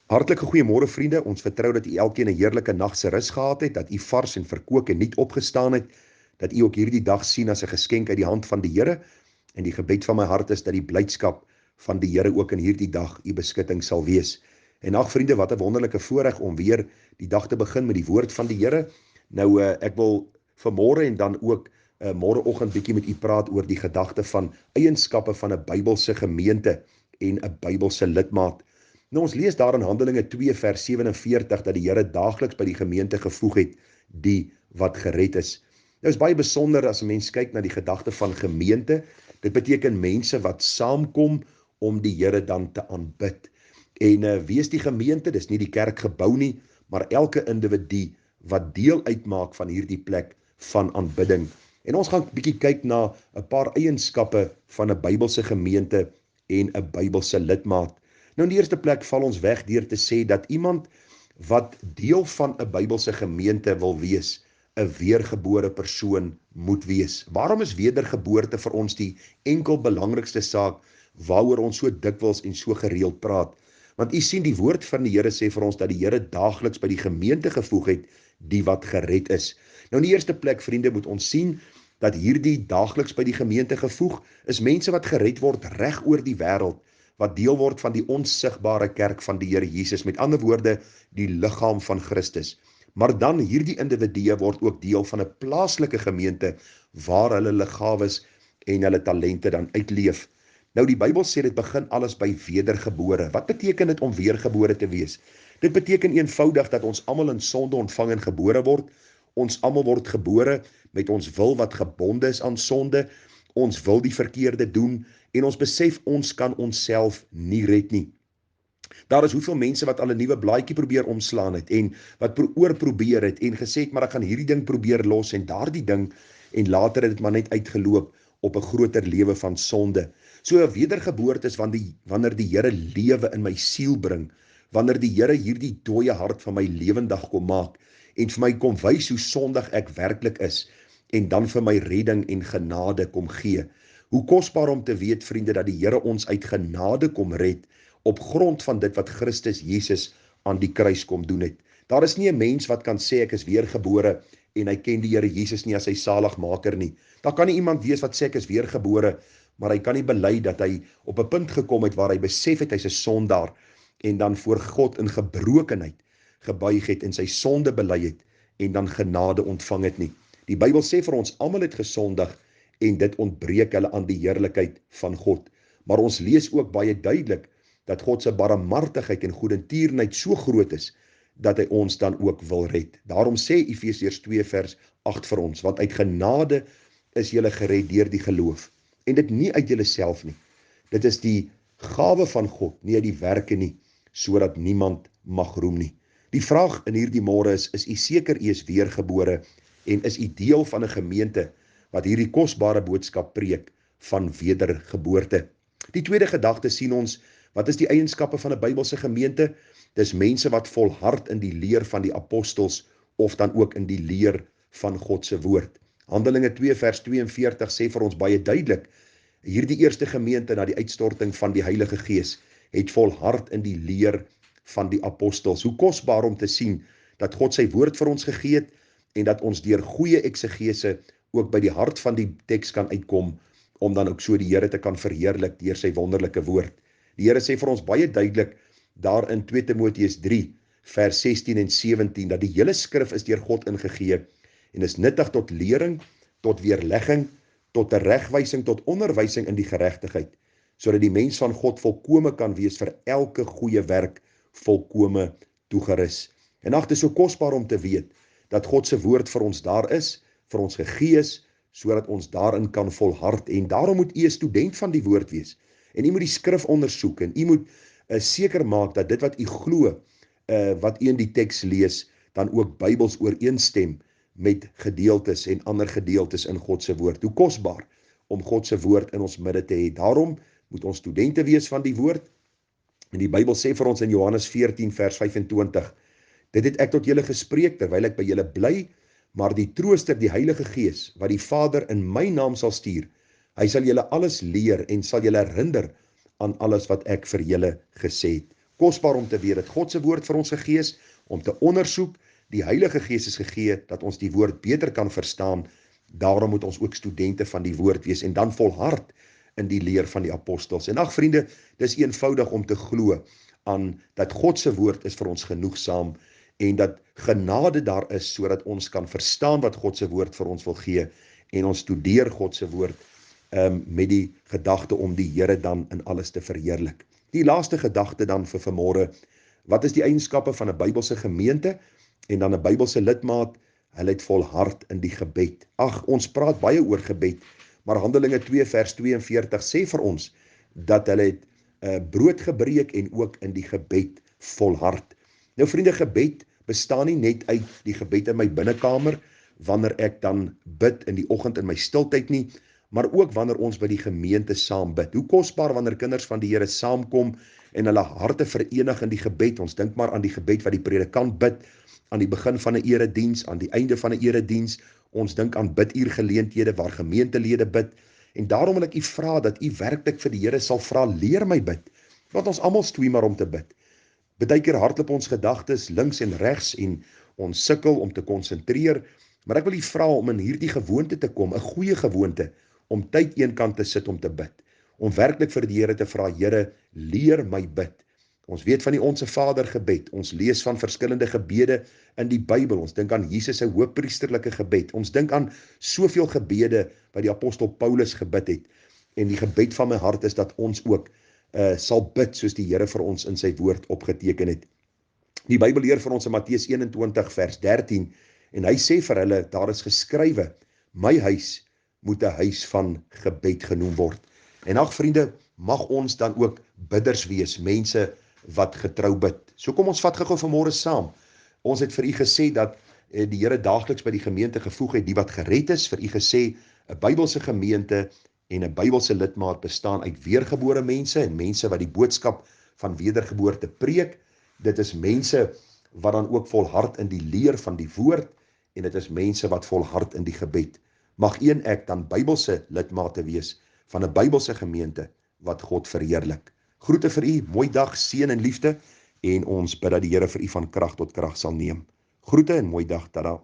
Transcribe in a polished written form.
Hartlike goeiemôre vriende, ons vertrou dat u elkeen 'n heerlike nag se rus gehad het, dat u vars en verkoop en nuut opgestaan het, dat u ook hierdie dag sien as 'n geskenk uit die hand van die Here, en die gebed van my hart is dat die blydskap van die Here ook in hierdie dag u beskutting sal wees. En ag vriende, wat 'n wonderlike voorreg om weer die dag te begin met die woord van die Here. Nou ek wil vanmôre en dan ook môreoggend bietjie met u praat oor die gedagte van eienskappe van 'n Bybelse gemeente en 'n Bybelse lidmaat. Nou ons lees daar in Handelinge 2 vers 47 dat die Here daagliks by die gemeente gevoeg het die wat gered is. Nou is baie besonder as 'n mens kyk na die gedagte van gemeente. Dit beteken mense wat saamkom om die Here dan te aanbid. En wie is die gemeente? Dis nie die kerkgebou nie, maar elke individu wat deel uitmaak van hierdie plek van aanbidding. En ons gaan bietjie kyk na 'n paar eienskappe van 'n Bybelse gemeente en 'n Bybelse lidmaat. Nou in die eerste plek val ons weg deur te sê dat iemand wat deel van 'n Bybelse gemeente wil wees, 'n weergebore persoon moet wees. Waarom is wedergeboorte vir ons die enkel belangrikste saak waaroor ons so dikwels en so gereeld praat? Want u sien, die woord van die Here sê vir ons dat die Here daagliks by die gemeente gevoeg het die wat gered is. Nou in die eerste plek, vriende, moet ons sien dat hierdie daagliks by die gemeente gevoeg is mense wat gered word reg oor die wêreld, wat deel word van die onsigbare kerk van die Here Jesus, met ander woorde, die liggaam van Christus. Maar dan hierdie individue word ook deel van 'n plaaslike gemeente waar hulle gawes en hulle talente dan uitleef. Nou die Bybel sê dit begin alles by wedergebore. Wat beteken dit om weergebore te wees? Dit beteken eenvoudig dat ons almal in sonde ontvang en gebore word. Ons almal word gebore met ons wil wat gebonde is aan sonde. Ons wil die verkeerde doen en ons besef ons kan onsself nie red nie. Daar is hoeveel mense wat al 'n nuwe blaadjie probeer omslaan het en wat oorprobeer het en gesê het maar ek gaan hierdie ding probeer los en daardie ding, en later het dit maar net uitgeloop op 'n groter lewe van sonde. So 'n wedergeboorte is wanneer die Here lewe in my siel bring, wanneer die Here hierdie dooie hart van my lewendig kom maak en vir my kom wys hoe sondig ek werklik is en dan vir my redding en genade kom gee. Hoe kosbaar om te weet, vriende, dat die Here ons uit genade kom red op grond van dit wat Christus Jesus aan die kruis kom doen het. Daar is nie 'n mens wat kan sê ek is weergebore en hy ken die Here Jesus nie as sy saligmaker nie. Daar kan nie iemand wees wat sê ek is weergebore, maar hy kan nie bely dat hy op 'n punt gekom het waar hy besef het hy's 'n sondaar en dan voor God in gebrokenheid gebuig het en sy sonde bely het en dan genade ontvang het nie. Die Bybel sê vir ons almal het gesondig en dit ontbreek hulle aan die heerlikheid van God. Maar ons lees ook baie duidelik dat God se barmhartigheid en goedertierenheid so groot is dat hy ons dan ook wil red. Daarom sê Efesiërs 2 vers 8 vir ons, want uit genade is julle gered deur die geloof. En dit nie uit julleself nie. Dit is die gawe van God, nie uit die werke nie, sodat niemand mag roem nie. Die vraag in hierdie môre is u seker u is weergebore en is u deel van 'n gemeente wat hierdie kosbare boodskap preek van wedergeboorte? Die tweede gedagte sien ons, wat is die eienskappe van 'n Bybelse gemeente? Dis mense wat volhard in die leer van die apostels of dan ook in die leer van God se woord. Handelinge 2 vers 42 sê vir ons baie duidelik, hierdie eerste gemeente na die uitstorting van die Heilige Gees het volhard in die leer van die apostels. Hoe kosbaar om te sien dat God sy woord vir ons gegee het en dat ons deur goeie eksegese ook by die hart van die teks kan uitkom om dan ook so die Here te kan verheerlik deur sy wonderlike woord. Die Here sê vir ons baie duidelik daar in 2 Timoteus 3 vers 16 en 17 dat die hele skrif is deur God ingegee en is nuttig tot lering, tot weerlegging, tot teregwysing, tot onderwysing in die geregtigheid, sodat die mens van God volkome kan wees vir elke goeie werk volkome toegerus. En ag, dit is so kosbaar om te weet dat God se woord vir ons daar is, vir ons gegee is, sodat ons daarin kan volhard. En daarom moet u 'n student van die woord wees. En u moet die skrif ondersoek en u moet seker maak dat dit wat u glo, wat u in die teks lees, dan ook Bybels ooreenstem met gedeeltes en ander gedeeltes in God se woord. Hoe kosbaar om God se woord in ons midde te hê. Daarom moet ons studente wees van die woord. En die Bybel sê vir ons in Johannes 14 vers 25, dit het ek tot julle gespreek terwyl ek by julle bly, maar die trooster, die Heilige Gees, wat die Vader in my naam sal stuur, hy sal julle alles leer en sal julle herinner aan alles wat ek vir julle gesê het. Kosbaar om te weet dat God se woord vir ons gegee is, om te ondersoek. Die Heilige Gees is gegee dat ons die woord beter kan verstaan. Daarom moet ons ook studente van die woord wees en dan volhard in die leer van die apostels. En ag vriende, dis eenvoudig om te glo aan dat God se woord is vir ons genoegsaam en dat genade daar is sodat ons kan verstaan wat God se woord vir ons wil gee en ons studeer God se woord met die gedagte om die Here dan in alles te verheerlik. Die laaste gedagte dan vir vanmôre, wat is die eienskappe van 'n Bybelse gemeente en dan 'n Bybelse lidmaat? Hulle het volhard in die gebed. Ag, ons praat baie oor gebed, maar Handelinge 2 vers 42 sê vir ons dat hulle het brood gebreek en ook in die gebed volhard. Nou vriende, gebed bestaan nie net uit die gebed in my binnekamer, wanneer ek dan bid in die oggend in my stiltyd nie, maar ook wanneer ons by die gemeente saam bid. Hoe kosbaar wanneer kinders van die Here saamkom en hulle harte verenig in die gebed. Ons dink maar aan die gebed wat die predikant bid, aan die begin van 'n erediens, aan die einde van 'n erediens. Ons dink aan biduurgeleenthede waar gemeentelede bid. En daarom wil ek u vra dat u werklik vir die Here sal vra, leer my bid. Want ons almal stoei maar om te bid. Partykeer hardloop ons gedagtes links en regs en ons sukkel om te konsentreer, maar ek wil u vra om in hierdie gewoonte te kom, 'n goeie gewoonte, om tyd eenkant te sit om te bid. Om werklik vir die Here te vra, Here, leer my bid. Ons weet van die Onse Vader gebed, ons lees van verskillende gebede in die Bybel, ons dink aan Jesus se hoëpriesterlike gebed, ons dink aan soveel gebede wat die apostel Paulus gebid het, en die gebed van my hart is dat ons ook sal bid soos die Here vir ons in sy woord opgeteken het. Die Bybel leer vir ons in Matteus 21 vers 13, en hy sê vir hulle, daar is geskrywe, my huis moet 'n huis van gebed genoem word. En ag vriende, mag ons dan ook bidders wees, mense wat getrou bid. So kom ons vat gou vanmôre saam. Ons het vir u gesê dat die Here daagliks by die gemeente gevoeg het, die wat gered is, vir u gesê, 'n Bybelse gemeente en 'n Bybelse lidmaat bestaan uit weergebore mense en mense wat die boodskap van wedergeboorte preek. Dit is mense wat dan ook volhard in die leer van die woord en dit is mense wat volhard in die gebed. Mag ek dan Bybelse lidmate wees van 'n Bybelse gemeente wat God verheerlik. Groete vir u, mooi dag, seën en liefde en ons bid dat die Here vir u van krag tot krag sal neem. Groete en mooi dag, tada.